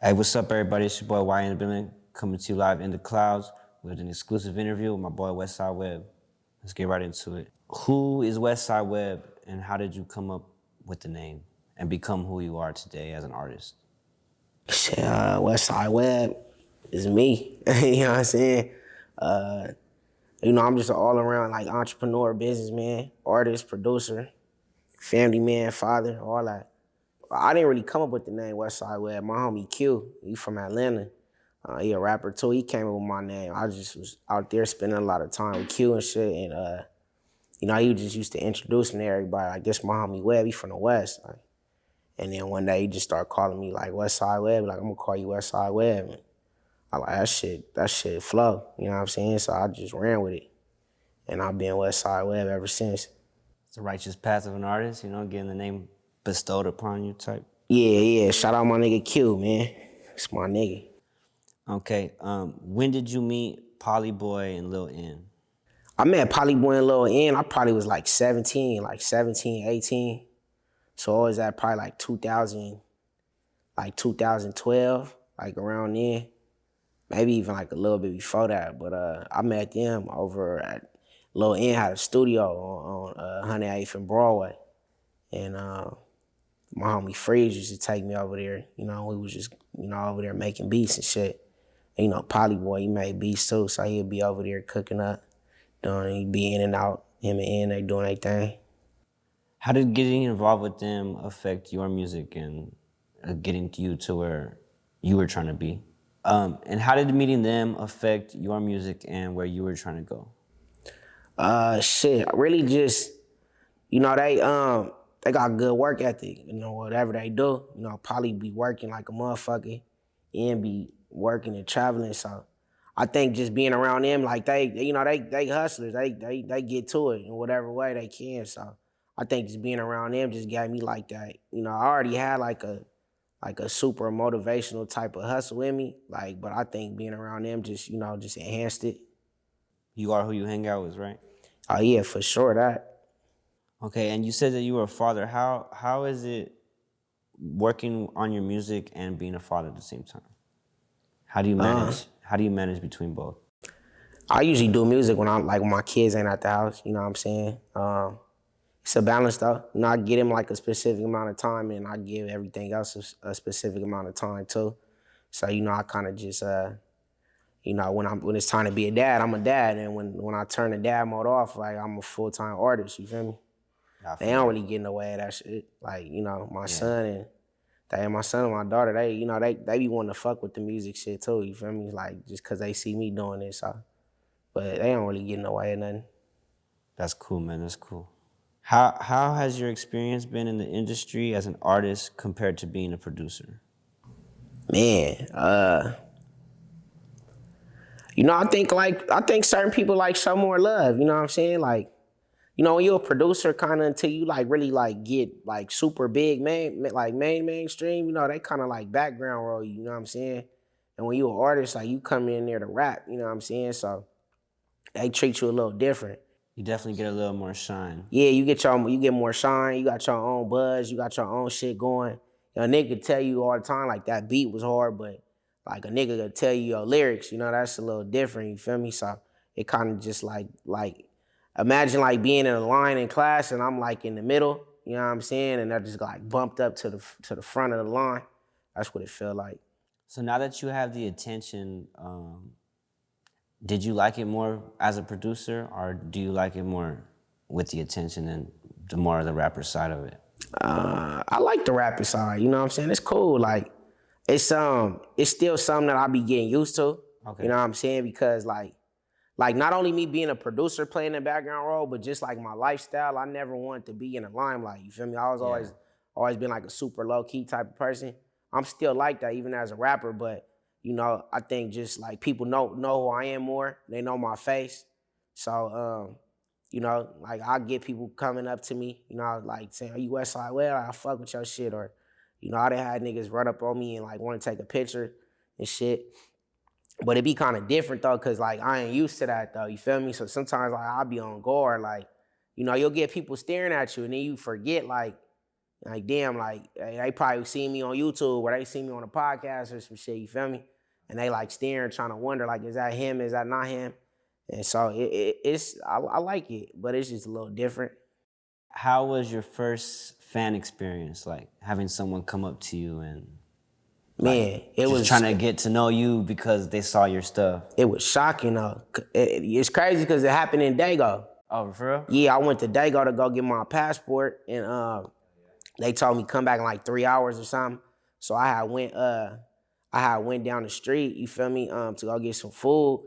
Hey, what's up, everybody? It's your boy Y in the building, coming to you live in the clouds with an exclusive interview with my boy Westside Webb. Let's get right into it. Who is Westside Webb, and how did you come up with the name and become who you are today as an artist? Shit, Westside Webb is me. You know what I'm saying? I'm just an all-around like entrepreneur, businessman, artist, producer, family man, father, all that. I didn't really come up with the name Westside Webb. My homie Q, he from Atlanta. He a rapper too. He came up with my name. I just was out there spending a lot of time with Q and shit, and he just used to introduce me to everybody. Like this, my homie Webb, he from the West. Like, and then one day he just started calling me like Westside Webb. Like I'm gonna call you Westside Webb. And I like that shit flow. You know what I'm saying? So I just ran with it, and I've been Westside Webb ever since. It's a righteous path of an artist, getting the name bestowed upon you type. Yeah. Shout out my nigga Q, man. It's my nigga. Okay, when did you meet Polly Boy and Lil N? I met Polly Boy and Lil N. I probably was like 17, 18. So I was at probably like 2012, like around then. Maybe even like a little bit before that. But I met them over at Lil N had a studio on 108th and Broadway. And my homie Freeze used to take me over there. We was just, over there making beats and shit. And, Polly Boy, he made beats too, so he'd be over there cooking up. He'd be in and out, him and N, they doing their thing. How did getting involved with them affect your music and getting you to where you were trying to be? And how did meeting them affect your music and where you were trying to go? Really just, they got good work ethic. Whatever they do, Polly be working like a motherfucker, and be working and traveling. So I think just being around them, like they hustlers. They get to it in whatever way they can. So I think just being around them just gave me like that. I already had like a super motivational type of hustle in me. But I think being around them just enhanced it. You are who you hang out with, right? Oh yeah, for sure that. Okay, and you said that you were a father. How is it working on your music and being a father at the same time? How do you manage? How do you manage between both? I usually do music when when my kids ain't at the house. You know what I'm saying? It's a balance though. I get them like a specific amount of time, and I give everything else a specific amount of time too. So I kind of just when it's time to be a dad, I'm a dad, and when I turn the dad mode off, like I'm a full-time artist. You feel me? They don't really get in the way of that shit. My son and my son and my daughter, they be wanting to fuck with the music shit too. You feel me? Like just cause they see me doing this, but they don't really get in the way of nothing. That's cool, man. That's cool. How has your experience been in the industry as an artist compared to being a producer? Man, I think certain people like show more love. You know what I'm saying? When you're a producer, kind of until you really get super big, mainstream. They kind of background role you. You know what I'm saying? And when you're an artist, you come in there to rap. You know what I'm saying? So they treat you a little different. You definitely get a little more shine. Yeah, you get more shine. You got your own buzz. You got your own shit going. A nigga could tell you all the time that beat was hard, but a nigga could tell you your lyrics. That's a little different. You feel me? So it kind of just imagine being in a line in class and I'm in the middle. You know what I'm saying? And I just bumped up to the front of the line. That's what it felt like. So now that you have the attention, did you like it more as a producer, or do you like it more with the attention and the more of the rapper side of it? I like the rapper side. You know what I'm saying? It's cool. It's still something that I be getting used to. Okay. You know what I'm saying? Because not only me being a producer playing the background role, but just my lifestyle, I never wanted to be in the limelight. You feel me? I was always been a super low key type of person. I'm still like that even as a rapper, but I think just people know who I am more. They know my face. So I get people coming up to me, saying, "Are you Westside Webb? I fuck with your shit." Or, I done had niggas run up on me and want to take a picture and shit. But it be kind of different though, cause I ain't used to that though. You feel me? So sometimes I'll be on guard. You'll get people staring at you, and then you forget Like, damn, like, they probably seen me on YouTube or they seen me on a podcast or some shit, you feel me? And they like staring, trying to wonder, like, is that him? Is that not him? And so I like it, but it's just a little different. How was your first fan experience, like having someone come up to you and Man, just trying to get to know you because they saw your stuff? it was shocking though. It's crazy because it happened in Dago. Oh, for real? Yeah, I went to Dago to go get my passport, and they told me come back in like 3 hours or something. So I had went down the street, you feel me, to go get some food.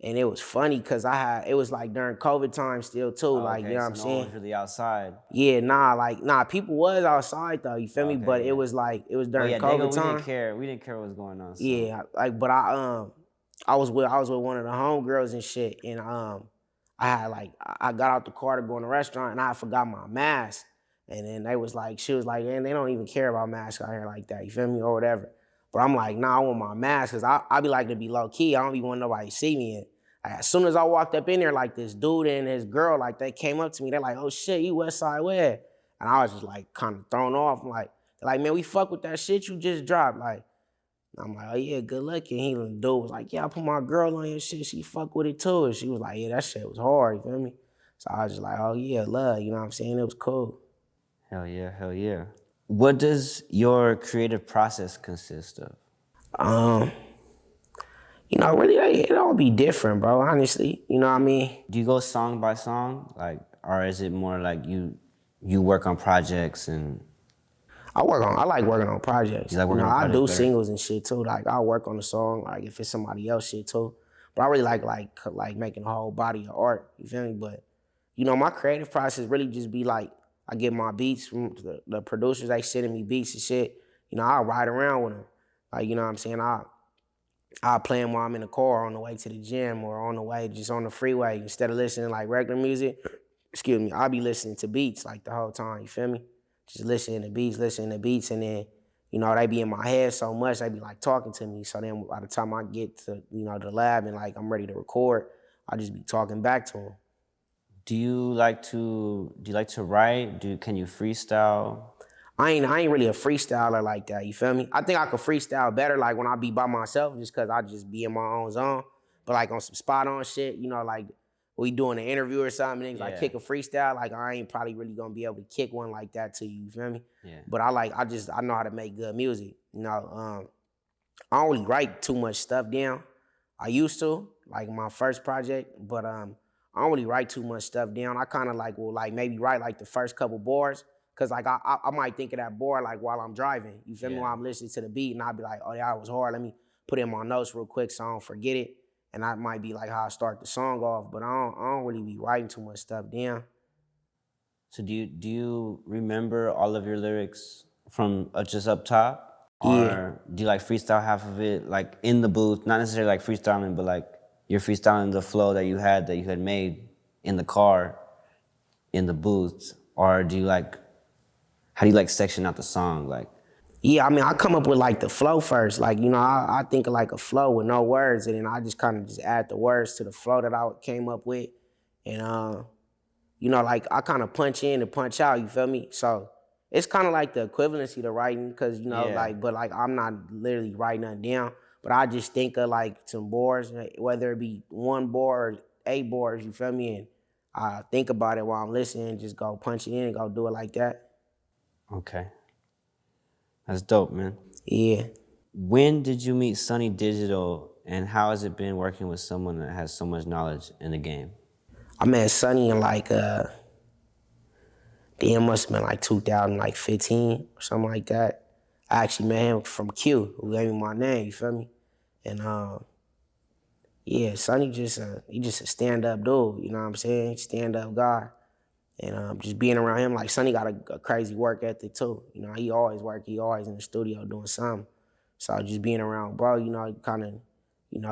And it was funny because it was like during COVID time still too, like, Okay, you know what I'm so saying? no one was really outside. Yeah, people was outside though, you feel me? Okay, But yeah. it was during Yeah, COVID we time. didn't care. We didn't care what was going on. So. Yeah, like, but I was with one of the homegirls and shit, and I got out the car to go in the restaurant, and I forgot my mask, and then she was like, and they don't even care about masks out here like that, you feel me, or whatever. But I'm like, nah, I want my mask, cause I be like to be low key. I don't be want nobody to see me. And as soon as I walked up in there, like this dude and his girl, like they came up to me, they're like, oh shit, you Westside Webb, and I was just like kind of thrown off. I'm like, man, we fuck with that shit you just dropped, like. I'm like, oh yeah, good luck. And the dude was like, yeah, I put my girl on your shit. She fuck with it too. And she was like, yeah, that shit was hard, you feel me? So I was just like, oh yeah, love, you know what I'm saying? It was cool. Hell yeah, hell yeah. What does your creative process consist of? Really, it all be different, bro, honestly. You know what I mean? Do you go song by song? Like, or is it more like you work on projects and I like working on projects. You like working on I do projects better? singles and shit too. Like I'll work on the song, like if it's somebody else shit too. But I really like making a whole body of art. You feel me? But my creative process really just be like I get my beats from the producers. They sending me beats and shit. I'll ride around with them. Like, you know what I'm saying? I'll play them while I'm in the car on the way to the gym or on the way just on the freeway. Instead of listening to like regular music, I'll be listening to beats like the whole time. You feel me? Just listening to beats, and then, they be in my head so much, they be like talking to me. So then by the time I get to, the lab and like I'm ready to record, I just be talking back to them. do you like to write? Can you freestyle? I ain't really a freestyler like that, you feel me? I think I could freestyle better like when I be by myself just cause I just be in my own zone. But like on some spot on shit, like we doing an interview or something, and like kick a freestyle, like I ain't probably really gonna be able to kick one like that to you feel me? Yeah. But I know how to make good music. I don't really write too much stuff down. I used to, like my first project, but I don't really write too much stuff down. I kind of will maybe write like the first couple bars, cause like I might think of that bar like while I'm driving. You feel me? While I'm listening to the beat, and I'll be like, oh yeah, it was hard. Let me put it in my notes real quick so I don't forget it. And that might be like how I start the song off, but I don't really be writing too much stuff down. So do you remember all of your lyrics from just up top? Yeah. Or do you like freestyle half of it, like in the booth? Not necessarily like freestyling, but like you're freestyling the flow that you had made in the car, in the booth? Or do you how do you section out the song? Yeah, I mean, I come up with like the flow first. Like, I think of like a flow with no words, and then I just kind of just add the words to the flow that I came up with. And, like I kind of punch in and punch out, you feel me? So it's kind of like the equivalency to writing, because, but I'm not literally writing nothing down, but I just think of like some bars, whether it be one bar or 8 bars, you feel me? And I think about it while I'm listening, just go punch it in and go do it like that. Okay. That's dope, man. Yeah. When did you meet Sonny Digital, and how has it been working with someone that has so much knowledge in the game? I met Sonny in it must have been like 2015 or something like that. I actually met him from Q, who gave me my name, you feel me? And Sonny he just a stand-up dude, you know what I'm saying? Stand-up guy. And just being around him, like Sonny got a crazy work ethic too. He always work, he always in the studio doing something. So just being around bro, kind of,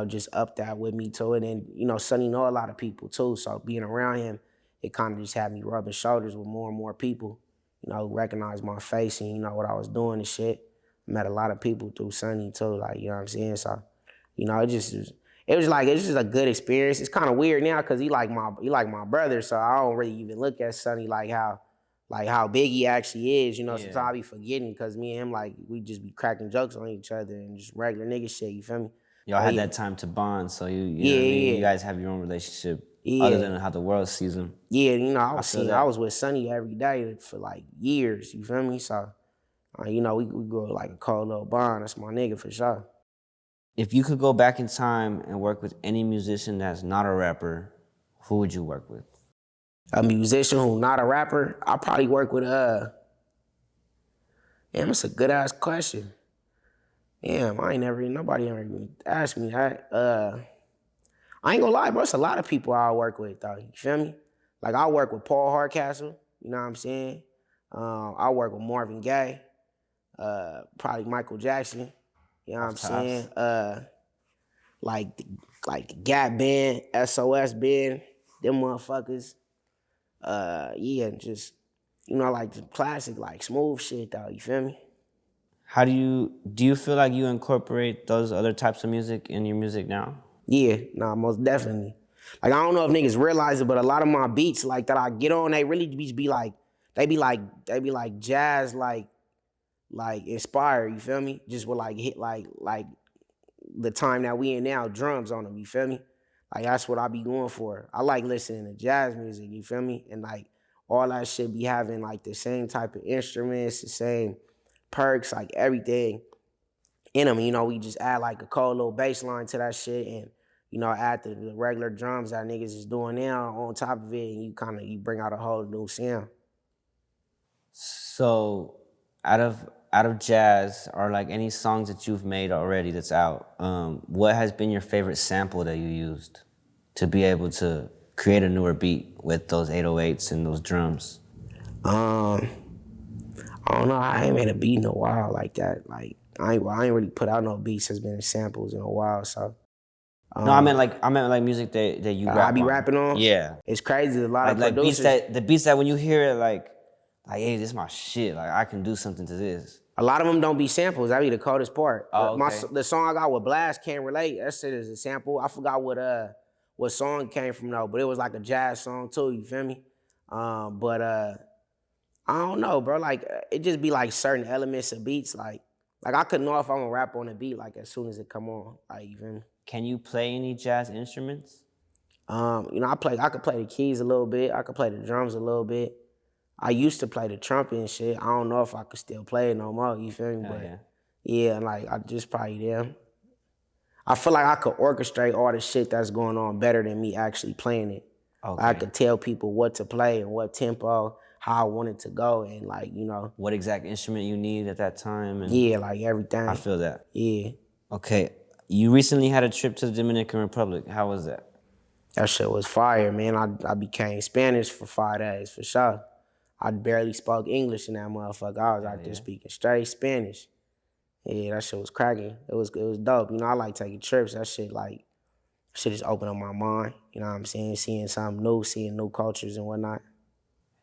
just up that with me too. And then, Sonny know a lot of people too. So being around him, it kind of just had me rubbing shoulders with more and more people, who recognize my face and, what I was doing and shit. I met a lot of people through Sonny too, like, you know what I'm saying? So, it was just a good experience. It's kind of weird now because he like my brother, so I don't really even look at Sonny like how like how big he actually is. You know, Yeah. sometimes I be forgetting because me and him, like, we just be cracking jokes on each other and just regular nigga shit, you feel me? Y'all Oh, had yeah. that time to bond, so you know Yeah, what I mean? You yeah, guys have your own relationship other yeah. than how the world sees them. Yeah, you know, I feel I that. was with Sonny every day for like years, you feel me? So, you know, we grew like a cold little bond. That's my nigga for sure. If you could go back in time and work with any musician that's not a rapper, who would you work with? A musician who not a rapper, I'll probably work with, damn, that's a good ass question. Damn, nobody ever even asked me that. I ain't gonna lie, bro, it's a lot of people I work with, though, you feel me? Like, I work with Paul Hardcastle, you know what I'm saying? I work with Marvin Gaye, probably Michael Jackson, you know what I'm Off tops. saying? Like, the Gap Band, SOS Band, them motherfuckers. Yeah, just, you know, like the classic, like smooth shit, though, you feel me? How do you feel like you incorporate those other types of music in your music now? Yeah, nah, most definitely. Like, I don't know if niggas realize it, but a lot of my beats, like, that I get on, they really be like, they be like jazz, like inspired, you feel me? Just with like hit like the time that we in now, drums on them, you feel me? Like, that's what I be going for. I like listening to jazz music, you feel me? And like all that shit be having like the same type of instruments, the same perks, like everything in them. You know, we just add like a cold little bass line to that shit and, you know, add the regular drums that niggas is doing now on top of it, and you bring out a whole new sound. So, out of jazz or like any songs that you've made already that's out, what has been your favorite sample that you used to be able to create a newer beat with those 808s and those drums? Um, I don't know. I ain't made a beat in a while like that. Like, I ain't really put out no beats that's been samples in a while. So No, I meant like music that you I rap be on. rapping on. Yeah, It's crazy. A lot of like beats producers. the beats that when you hear it like hey, this is my shit. Like I can do something to this. A lot of them don't be samples. That be the coldest part. Oh, okay. The song I got with Blast, Can't Relate, that shit is a sample. I forgot what song it came from though, but it was like a jazz song too, you feel me? But I don't know, bro. Like, it just be like certain elements of beats. Like I could know if I'm gonna rap on a beat like as soon as it come on. Like, you feel me? Can you play any jazz instruments? You know, I could play the keys a little bit. I could play the drums a little bit. I used to play the trumpet and shit. I don't know if I could still play it no more. You feel me? Hell But yeah. yeah, like I just probably them. I feel like I could orchestrate all the shit that's going on better than me actually playing it. Okay. I could tell people what to play and what tempo, how I want it to go, and like, you know, What exact instrument you need at that time? And yeah, like everything. I feel that. Yeah, Okay. You recently had a trip to the Dominican Republic. How was that? that shit was fire, man. I became Spanish for 5 days for sure. I barely spoke English in that motherfucker. I was out there speaking straight Spanish. Yeah, that shit was cracking. It was dope. You know, I like taking trips. That shit just opened up my mind. You know what I'm saying? Seeing something new, seeing new cultures and whatnot.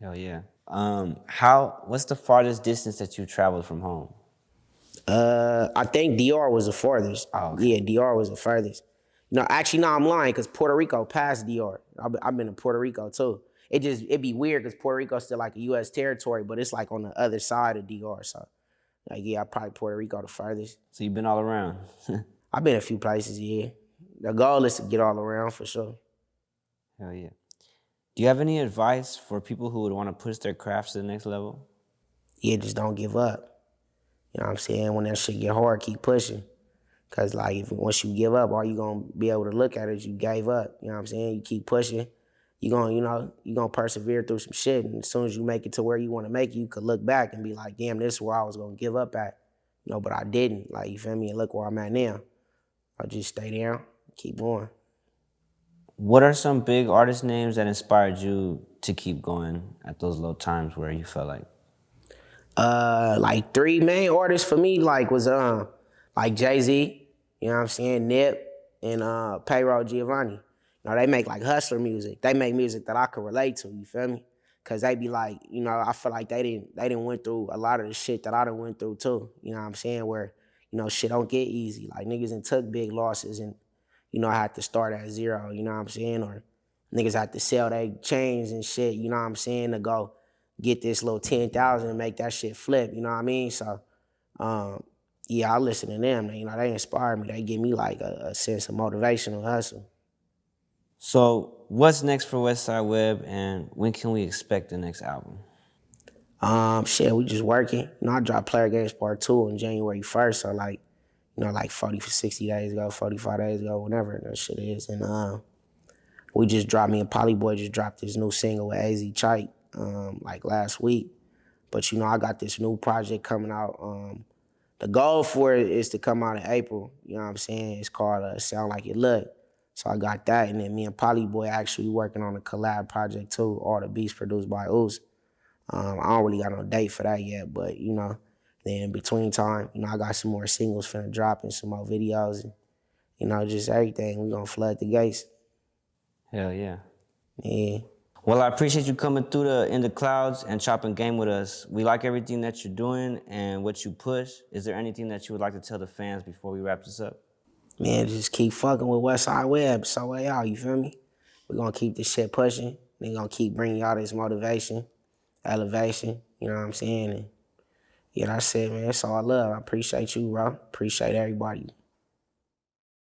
Hell yeah. What's the farthest distance that you traveled from home? I think DR was the farthest. Oh, okay. Yeah, DR was the furthest. No, actually, no, I'm lying because Puerto Rico passed DR. I've been to Puerto Rico too. It'd be weird because Puerto Rico's still like a U.S. territory, but it's like on the other side of DR. So, like, yeah, probably Puerto Rico the furthest. So you've been all around. I've been a few places, yeah. The goal is to get all around for sure. Hell yeah. Do you have any advice for people who would want to push their crafts to the next level? Yeah, just don't give up. You know what I'm saying? When that shit get hard, keep pushing. Cause like once you give up, all you gonna be able to look at is you gave up. You know what I'm saying? You keep pushing. You gonna persevere through some shit. And as soon as you make it to where you wanna make it, you could look back and be like, damn, this is where I was gonna give up at. You know, but I didn't. Like, you feel me? And look where I'm at now. I just stay down, keep going. What are some big artist names that inspired you to keep going at those low times where you felt like? Like 3 main artists for me, like was like Jay-Z, you know what I'm saying, Nip, and Payroll Giovanni. You know, they make like hustler music. They make music that I could relate to, you feel me? Cause they be like, you know, I feel like they didn't went through a lot of the shit that I done went through too. You know what I'm saying? Where, you know, shit don't get easy. Like niggas done took big losses and, you know, had to start at zero, you know what I'm saying? Or niggas had to sell their chains and shit, you know what I'm saying, to go get this little 10,000 and make that shit flip. You know what I mean? So, yeah, I listen to them. You know, they inspire me. They give me like a sense of motivational hustle. So what's next for Westside Webb, and when can we expect the next album? Shit, we just working. You know, I dropped Player Games Part 2 on January 1st, so like, you know, like 60 days ago, 45 days ago, whatever that shit is. And we just dropped, me and Polyboy just dropped this new single with Eyez Chike, like last week. But, you know, I got this new project coming out. The goal for it is to come out in April, you know what I'm saying? It's called Sound Like It Look. So I got that, and then me and Polyboy actually working on a collab project too, all the beats produced by Eyez. I don't really got no date for that yet, but, you know, then in between time, you know, I got some more singles finna drop and some more videos and, you know, just everything. We gonna flood the gates. Hell yeah. Yeah. Well, I appreciate you coming through In the Clouds and chopping game with us. We like everything that you're doing and what you push. Is there anything that you would like to tell the fans before we wrap this up? Man, just keep fucking with Westside Webb. So way out, you feel me? We gonna keep this shit pushing. We gonna keep bringing y'all this motivation, elevation, you know what I'm saying? And yeah, that's it, man. That's all I love. I appreciate you, bro. Appreciate everybody.